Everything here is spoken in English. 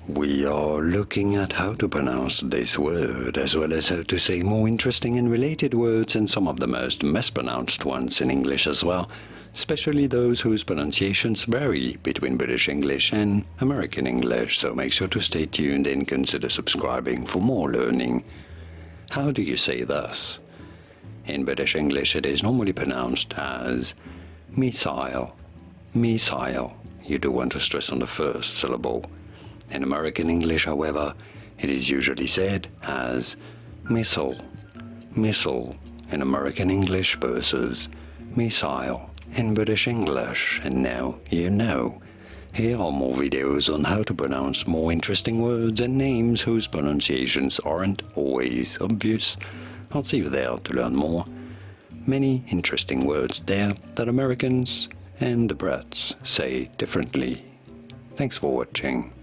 We are looking at how to pronounce this word, as well as how to say more interesting and related words and some of the most mispronounced ones in English as well, especially those whose pronunciations vary between British English and American English, so make sure to stay tuned and consider subscribing for more learning. How do you say this? In British English it is normally pronounced as missile, missile. You do want to stress on the first syllable. In American English, however, it is usually said as missile, missile in American English versus missile in British English. And now you know. Here are more videos on how to pronounce more interesting words and names whose pronunciations aren't always obvious. I'll see you there to learn more. Many interesting words there that Americans and the Brits say differently. Thanks for watching.